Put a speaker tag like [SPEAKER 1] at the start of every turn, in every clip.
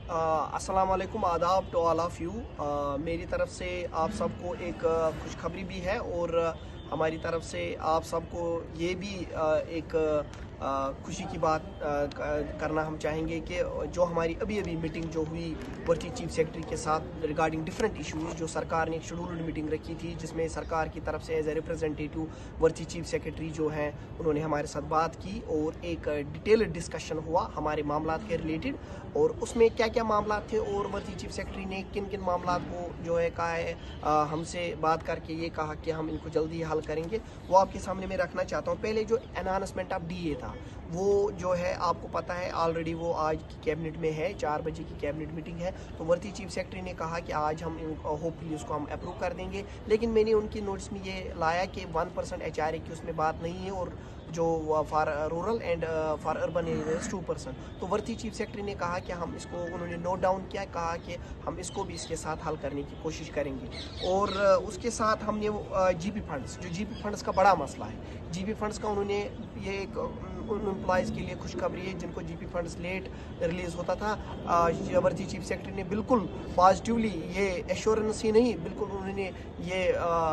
[SPEAKER 1] अस्सलाम वालेकुम, आदाब टू ऑल ऑफ़ यू। मेरी तरफ से आप सबको एक खुशखबरी भी है और हमारी तरफ से आप सबको ये भी एक खुशी की बात करना हम चाहेंगे कि जो हमारी अभी मीटिंग जो हुई वर्ची चीफ सेक्रेटरी के साथ रिगार्डिंग डिफरेंट इश्यूज़, जो सरकार ने एक शेड्यूल्ड मीटिंग रखी थी जिसमें सरकार की तरफ से एज ए रिप्रेजेंटेटिव वर्ची चीफ सेक्रेटरी जो हैं उन्होंने हमारे साथ बात की और एक डिटेल्ड डिस्कशन हुआ हमारे मामलात के रिलेटेड, और उसमें क्या क्या मामलात थे और वर्ची चीफ सेक्रेटरी ने किन किन मामलात को जो है कहा है हमसे बात करके ये कहा कि हम इनको जल्दी हल करेंगे, वो आपके सामने मैं रखना चाहता हूँ। पहले जो एनहांसमेंट ऑफ डीए था वो जो है आपको पता है ऑलरेडी वो आज की कैबिनेट में है, 4 बजे की कैबिनेट मीटिंग है। तो वर्ची चीफ सेक्रेटरी ने कहा कि आज हम होपफुली उसको हम अप्रूव कर देंगे, लेकिन मैंने उनकी नोटिस में ये लाया कि 1% HRA की उसमें बात नहीं है और जो for rural and for urban areas 2%। तो वर्ची चीफ सेक्रेटरी ने कहा कि हम इसको, उन्होंने नोट डाउन किया, कहा कि हम इसको भी इसके साथ हल करने की कोशिश करेंगे। और उसके साथ हमने वो GP फंड्स, जो GP फंड्स का बड़ा मसला है, GP फंड्स का उन्होंने ये एक उन एम्प्लॉयज़ के लिए खुशखबरी है जिनको GP फंड्स लेट रिलीज़ होता था। वर्ची चीफ सेक्रेटरी ने बिल्कुल पॉजिटिवली ये एश्योरेंस ही नहीं, बिल्कुल उन्होंने ये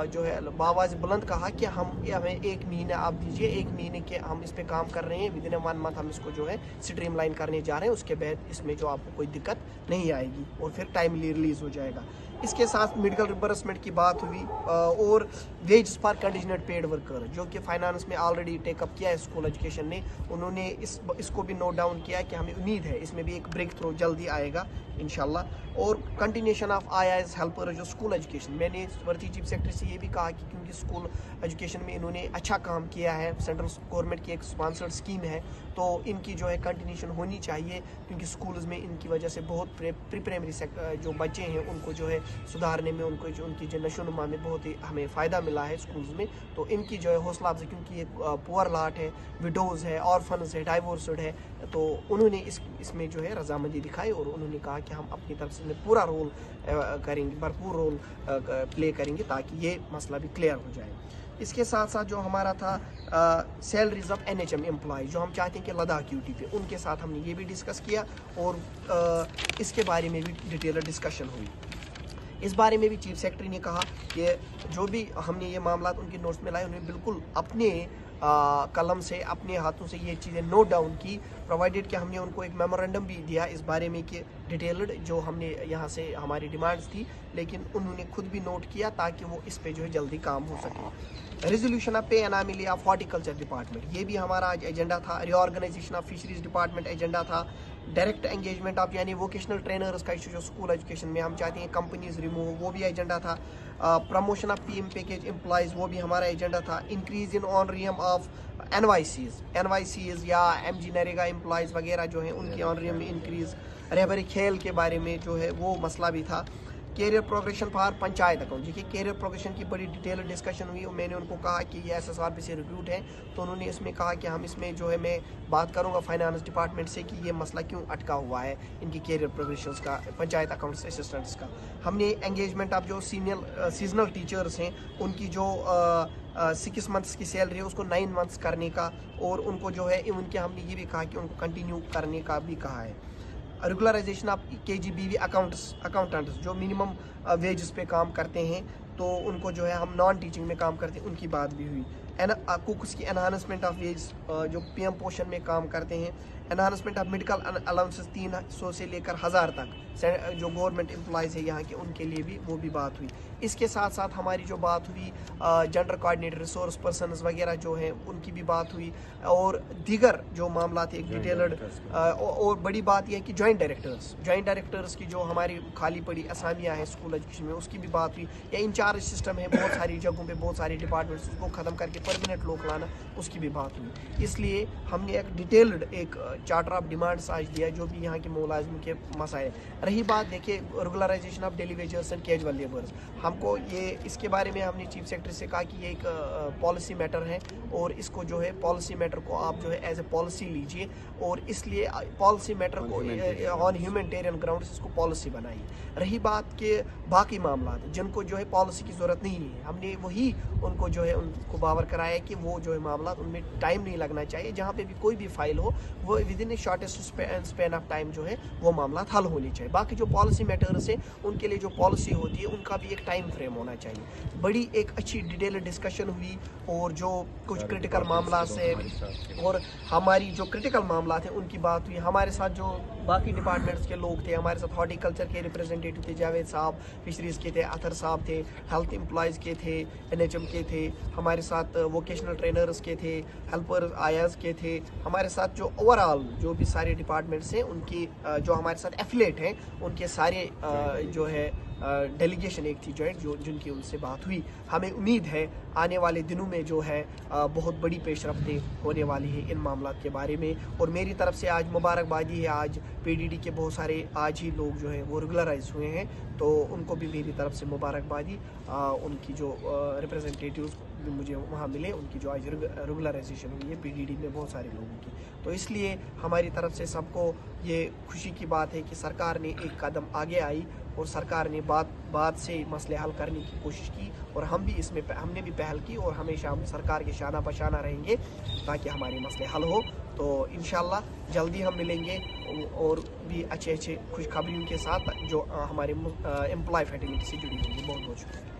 [SPEAKER 1] जो है बावाज़ बुलंद कहा कि हमें 1 महीना आप दीजिए, 1 महीने के हम इस पे काम कर रहे हैं, विद इन 1 मंथ हम इसको जो है स्ट्रीमलाइन करने जा रहे हैं, उसके बाद इसमें जो आपको कोई दिक्कत नहीं आएगी और फिर टाइमली रिलीज़ हो जाएगा। इसके साथ मेडिकल रिम्बर्समेंट की बात हुई और ways for conditioned paid worker जो कि फाइनेंस में ऑलरेडी टेकअप किया है स्कूल एजुकेशन ने, उन्होंने इसको भी नोट डाउन किया कि हमें उम्मीद है इसमें भी एक ब्रेक थ्रू जल्दी आएगा इंशाल्लाह। और कंटिन्यूशन ऑफ IAS हेल्पर जो स्कूल एजुकेशन, मैंने वर्ची चीफ सेक्रेटरी से ये भी कहा कि क्योंकि स्कूल एजुकेशन में इन्होंने अच्छा काम किया है, सेंट्रल गवर्नमेंट की एक स्पॉन्सर्ड स्कीम है, तो इनकी जो है कंटिन्यूशन होनी चाहिए, क्योंकि स्कूल्स में इनकी वजह से बहुत प्री प्राइमरी जो बच्चे हैं उनको जो है सुधारने में, उनको जो उनकी जो नशोनुमा में बहुत ही हमें फ़ायदा मिला है स्कूल्स में। तो इनकी जो है हौसला अफजाई, क्योंकि ये पुअर लाट है, विडोज़ है, ऑर्फन्स है, डाइवोर्सड है, तो उन्होंने इसमें जो है रजामंदी दिखाई और उन्होंने कहा कि हम अपनी तरफ से पूरा रोल करेंगे, भरपूर रोल प्ले करेंगे ताकि ये मसला भी क्लियर हो जाए। इसके साथ साथ जो हमारा था सैलरीज ऑफ NHM एम्प्लॉय, जो हम चाहते हैं कि लद्दाख ड्यूटी पे, उनके साथ हमने ये भी डिस्कस किया और इसके बारे में भी डिटेल डिस्कशन हुई। इस बारे में भी चीफ सेक्रेटरी ने कहा कि जो भी हमने ये मामला उनके नोट्स में लाए, उन्होंने बिल्कुल अपने कलम से, अपने हाथों से ये चीज़ें नोट डाउन की, प्रोवाइडेड कि हमने उनको एक मेमोरेंडम भी दिया इस बारे में कि डिटेल्ड जो हमने यहाँ से हमारी डिमांड्स थी, लेकिन उन्होंने खुद भी नोट किया ताकि वो इस पे जो है जल्दी काम हो सके। रेजोल्यूशन ऑफ पे एनामिली ऑफ हॉर्टिकल्चर डिपार्टमेंट, ये भी हमारा आज एजेंडा था। Reorganisation of fisheries department agenda था। डायरेक्ट एंगेजमेंट ऑफ यानी वोकेशनल ट्रेनर्स का इशू जो स्कूल एजुकेशन में हम चाहते हैं कंपनीज रिमूव, वो भी एजेंडा था। Promotion of PM package employees, वो भी हमारा एजेंडा था। इंक्रीज इन ऑनरियम ऑफ NYCs या MG नरेगा एम्प्लॉयज़ वगैरह जो हैं उनकी ऑनरियम में इंक्रीज़। रहबरी खेल के बारे में जो है वो मसला भी था। Career progression for panchayat account, देखिए कैरियर प्रोग्रेशन की बड़ी डिटेल डिस्कशन हुई और मैंने उनको कहा कि ये SSRB से रिक्रूट है, तो उन्होंने इसमें कहा कि हम इसमें जो है मैं बात करूंगा फाइनेंस डिपार्टमेंट से कि ये मसला क्यों अटका हुआ है इनकी कैरियर प्रोग्रेशन का, पंचायत अकाउंट्स असिस्टेंट्स का। हमने एंगेजमेंट ऑफ जो सीजनल टीचर्स हैं उनकी जो 6 मंथ्स की सैलरी है उसको 9 मंथ्स करने का, और उनको जो है उनके हमने ये भी कहा कि उनको कंटिन्यू करने का भी कहा है। रेगुलराइजेशन ऑफ KGBV अकाउंटेंट्स जो मिनिमम वेजेस पे काम करते हैं, तो उनको जो है हम नॉन टीचिंग में काम करते हैं, उनकी बात भी हुई। कुक्स की एनहांसमेंट ऑफ वेज जो PM पोषण में काम करते हैं। एनहांसमेंट ऑफ मेडिकल अलाउंसेस 300 से लेकर 1000 तक जो गवर्नमेंट एम्प्लॉयज़ है यहाँ के, उनके लिए भी वो भी बात हुई। इसके साथ साथ हमारी जो बात हुई जेंडर कोऑर्डिनेटर, रिसोर्स पर्सनस वगैरह जो हैं उनकी भी बात हुई, और दीगर जो मामला थे डिटेल्ड। और बड़ी बात यह है कि जॉइंट डायरेक्टर्स की जो हमारी खाली पड़ी असामियाँ हैं स्कूल एजुकेशन में, उसकी भी बात हुई। या इंचार्ज सिस्टम है बहुत सारी जगहों पे, बहुत सारे डिपार्टमेंट्स, उसको ख़त्म करके परमानेंट लोग लाना, उसकी भी बात हुई। इसलिए हमने एक डिटेल्ड एक चार्टर ऑफ डिमांड्स आज दिया जो भी यहाँ के मुलाजिम के मसाइल। रही बात देखिए regularisation of daily wagers and casual labours, हमको ये इसके बारे में हमने चीफ सेक्रेटरी से कहा कि ये एक पॉलिसी मैटर है और इसको जो है पॉलिसी मैटर को आप जो है एज ए पॉलिसी लीजिए, और इसलिए पॉलिसी मैटर को ऑन ह्यूमैनिटेरियन ग्राउंड्स इसको पॉलिसी बनाई। रही बात के बाकी मामला जिनको जो है पॉलिसी की ज़रूरत नहीं है, हमने वही उनको जो है उनको बावर कराया कि वो जो है मामला उनमें टाइम नहीं लगना चाहिए, जहाँ पे भी कोई भी फाइल हो वो with in shortest span of time جو ہے وہ معاملات حل ہونے چاہیے. باقی جو پالیسی میٹرس ہیں ان کے لیے جو پالیسی ہوتی ہے ان کا بھی ایک ٹائم فریم ہونا چاہیے. بڑی ایک اچھی ڈیٹیل ڈسکشن ہوئی اور جو کچھ کرٹیکل معاملات ہیں اور ہماری جو کرٹیکل معاملات ہیں ان کی بات ہوئی. ہمارے ساتھ جو باقی ڈپارٹمنٹس کے لوگ تھے, ہمارے ساتھ ہارٹیکلچر کے ریپرزینٹیٹیو تھے جاوید صاحب, فشریز کے تھے اطہر صاحب تھے, ہیلتھ امپلائز کے تھے NHM کے تھے, ہمارے ساتھ ووکیشنل ٹرینرز کے تھے, ہیلپرز آیاز کے تھے, ہمارے ساتھ جو اوور آل جو بھی سارے ڈپارٹمنٹس ہیں ان کی جو ہمارے ساتھ ایفیلیٹ ہیں ان کے سارے جو ہے ڈیلیگیشن ایک تھی جوائنٹ جن کی ان سے بات ہوئی. ہمیں امید ہے آنے والے دنوں میں جو ہے بہت بڑی پیش رفتیں ہونے والی ہیں ان معاملات کے بارے میں. اور میری طرف سے آج مبارکبادی ہے, آج PDD کے بہت سارے آج ہی لوگ جو ہیں وہ ریگولرائز ہوئے ہیں, تو ان کو بھی میری طرف سے مبارکبادی. ان کی جو ریپرزینٹیٹیوز مجھے وہاں ملے ان کی جو آج ریگولرائزیشن ہوئی ہے PDD میں بہت سارے لوگوں کی, تو اس لیے ہماری طرف سے سب کو یہ خوشی کی بات ہے کہ سرکار نے ایک قدم آگے آئی اور سرکار نے بات سے مسئلے حل کرنے کی کوشش کی, اور ہم نے بھی پہل کی اور ہمیشہ ہم سرکار کے شانہ بشانہ رہیں گے تاکہ ہمارے مسئلے حل ہو. تو انشاءاللہ جلدی ہم ملیں گے اور بھی اچھے خوشخبریوں کے ساتھ جو ہمارے امپلائی فیٹرنیٹی سے جڑی ہوئی ہے. بہت بہت شکریہ.